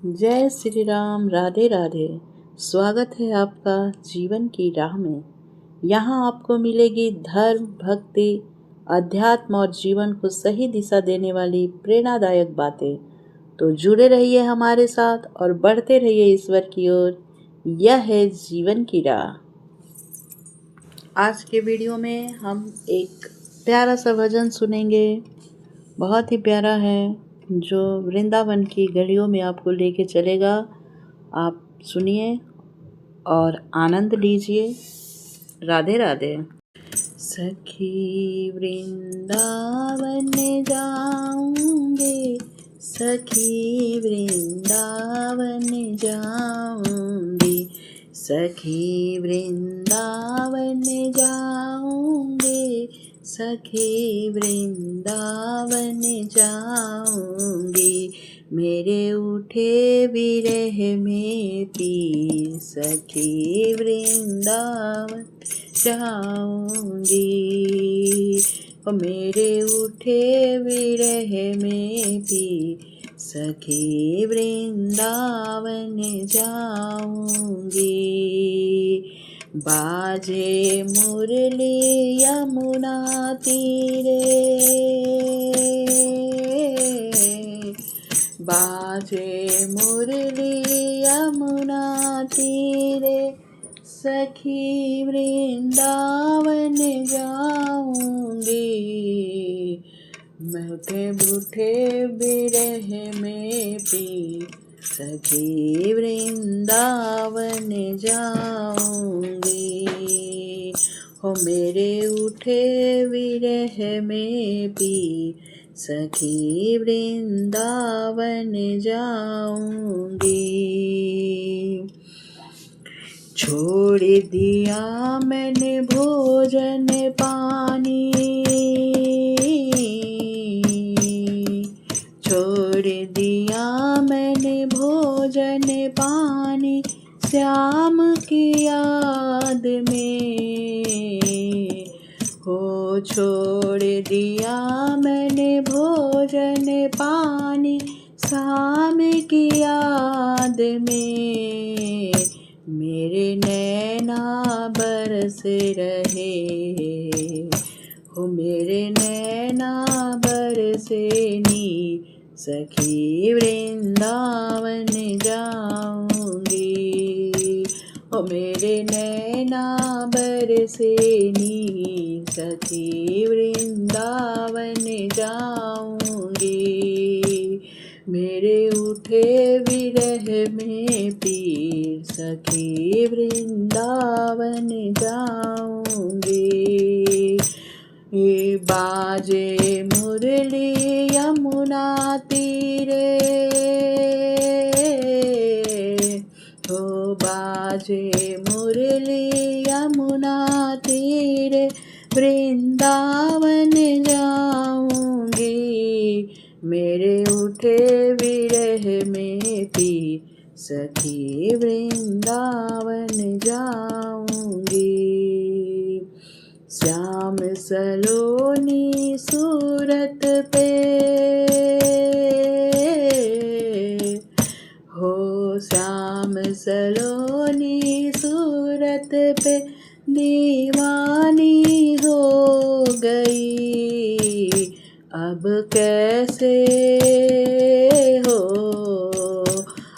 जय श्री राम। राधे राधे। स्वागत है आपका जीवन की राह में। यहाँ आपको मिलेगी धर्म, भक्ति, अध्यात्म और जीवन को सही दिशा देने वाली प्रेरणादायक बातें। तो जुड़े रहिए हमारे साथ और बढ़ते रहिए ईश्वर की ओर। यह है जीवन की राह। आज के वीडियो में हम एक प्यारा सा भजन सुनेंगे। बहुत ही प्यारा है, जो वृंदावन की गलियों में आपको लेके चलेगा। आप सुनिए और आनंद लीजिए। राधे राधे। सखी वृंदावन जाऊंगे, सखी वृंदावन जाऊंगी, सखी वृंदावन जाऊंगे, सखी वृंदावन जाऊंगी। मेरे उठे विरह में पीर, सखी वृंदावन जाऊंगी। और मेरे उठे विरह में पीर, सखी वृंदावन जाऊंगी। बाजे मुरली यमुना तीरे, बाजे मुरली यमुना तीरे, सखी वृंदावन जाऊंगी। बैठे बूठे बिरह में पी, सखी वृंदावन जाऊंगी। हो मेरे उठे विरह में पी, सखी वृंदावन जाऊंगी। छोड़ दिया मैंने भोजन पानी, छोड़ दिया मैंने भोजन पानी, श्याम की याद में। हो छोड़ दिया मैंने भोजन पानी, श्याम की याद में। मेरे नैना बरस रहे, हो मेरे नैना बरसे नी, सखी वृंदावन जाऊंगी। हो मेरे नैना बरसे नी, सखी वृंदावन जाऊंगी। मेरे उठे विरह में पीर, सखी वृंदावन जाऊंगी। बाजे मुरली यमुना तीरे, हो बाजे मुरली यमुना तीरे, वृंदावन जाऊंगी। मेरे उठे विरह में पी, सखी वृंदावन जाऊंगी। श्याम सलोनी सूरत पे, हो श्याम सलोनी सूरत पे, दीवानी हो गई। अब कैसे हो,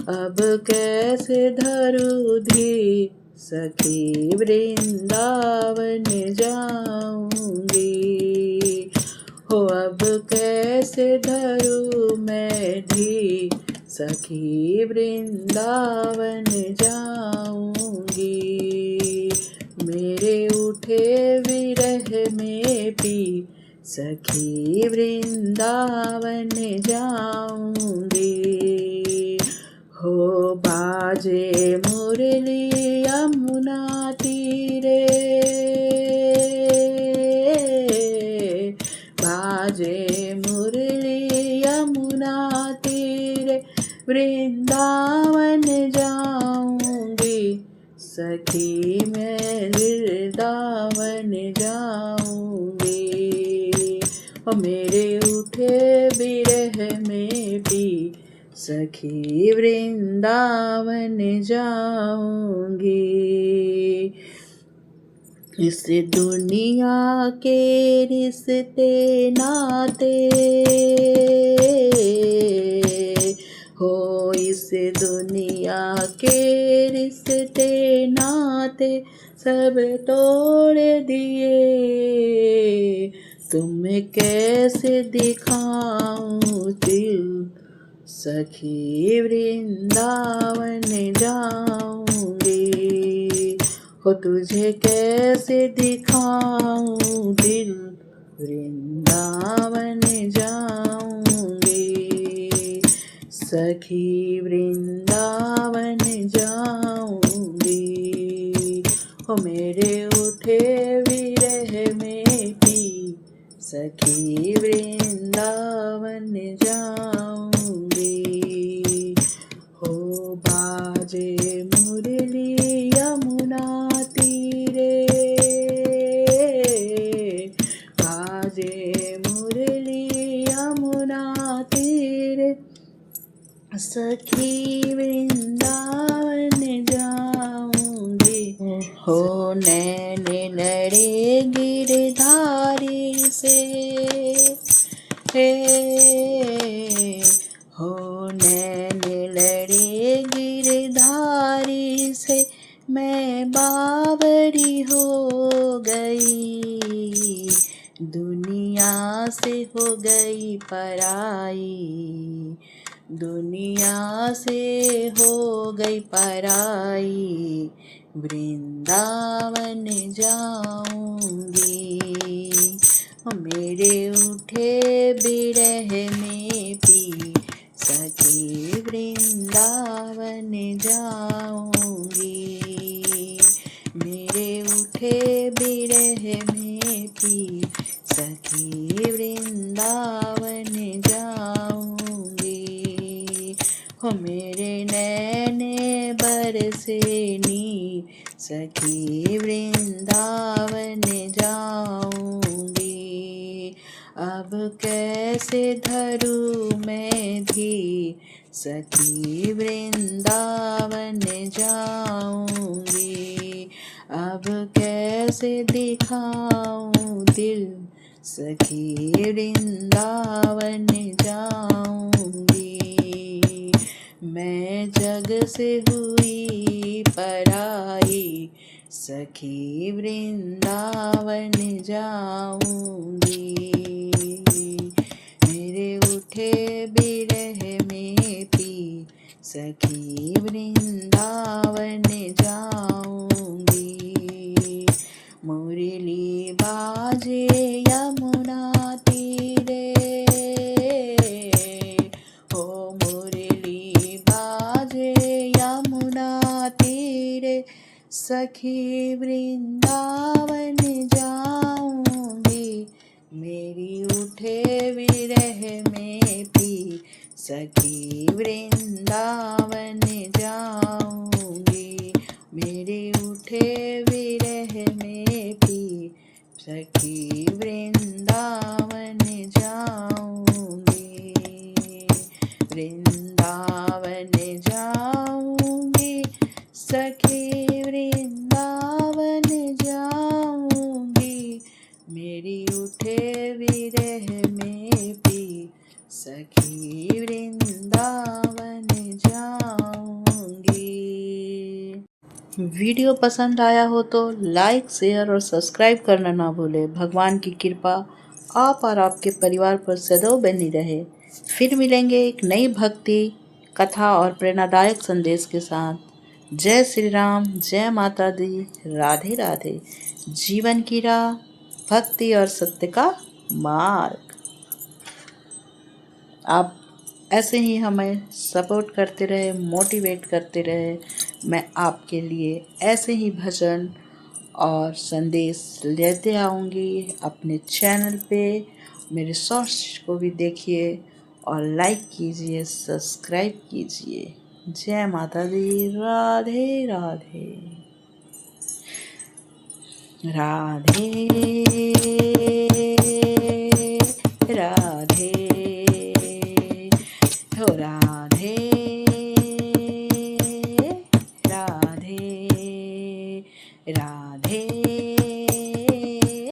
अब कैसे धरूं धीर, सखी वृंदावन जाऊंगी। हो अब कैसे धरूं मैं धीर, सखी वृंदावन जाऊंगी। मेरे उठे विरह में पी, सखी वृंदावन जाऊंगी। हो बाजे मुरली यमुना तीरे, बाजे मुरली यमुना तीरे, वृंदावन जाऊंगी। सखी मैं वृंदावन जाऊंगी। और मेरे उठे विरह में भी सखी वृंदावन जाऊंगी। इस दुनिया के रिश्ते नाते हो, इस दुनिया के रिश्ते नाते सब तोड़ दिए। तुम्हें कैसे दिखाऊं दिल, सखी वृंदावन जाऊंगी। हो तुझे कैसे दिखाऊं दिल, वृंदावन जाऊंगी। सखी वृंदावन जाऊंगी। हो मेरे उठे विरह में पी, सखी वृंदावन जाऊंगी। हो बाजे मुरली यमुना तीरे, बाजे मुरली यमुना तीरे, सखी वृंदावन जाऊंगी। हो नैन लड़े गिरधारी से, हे हो नैन लड़े गिरधारी से, मैं बावरी हो गई। दुनिया से हो गई पराई, दुनिया से हो गई पराई। वृंदावन जाऊंगी। मेरे उठे बिरह में पी, सखी वृंदावन जाऊंगी। मेरे उठे बिरह में पी, सखी वृंदावन जाऊंगी। हो मेरे नैने बरसे नी, सखी वृंदावन जाऊंगी। अब कैसे धरूं मैं धी, सखी वृंदावन जाऊंगी। अब कैसे दिखाऊं दिल, सखी वृंदावन जाऊंगी। मैं जग से हुई पराई, सखी वृंदावन जाऊंगी। मेरे उठे बिरह में पी, सखी वृंदावन जाऊंगी। मुरली बाजे यमुना तीरे, हो मुरली बाजे यमुना तीरे, सखी वृंदावन जाऊंगी। मेरी उठे विरह में पी, सखी वृंदावन जाऊंगी। मेरे उठे विरह में पी, सखी वृंदावन जाऊंगी। वृंदावन जाऊंगी, सखी वृंदावन जाऊंगी। मेरी उठे विरह में पी, सखी वृंदावन जाऊंगी। वीडियो पसंद आया हो तो लाइक, शेयर और सब्सक्राइब करना ना भूलें। भगवान की कृपा आप और आपके परिवार पर सदैव बनी रहे। फिर मिलेंगे एक नई भक्ति कथा और प्रेरणादायक संदेश के साथ। जय श्री राम, जय माता दी, राधे राधे। जीवन की राह, भक्ति और सत्य का मार्ग। आप ऐसे ही हमें सपोर्ट करते रहे, मोटिवेट करते रहे। मैं आपके लिए ऐसे ही भजन और संदेश लेते आऊँगी अपने चैनल पे। मेरे शॉर्ट्स को भी देखिए और लाइक कीजिए, सब्सक्राइब कीजिए। जय माता दी, राधे राधे। राधे राधे, हो राधे। राधे राधे राधे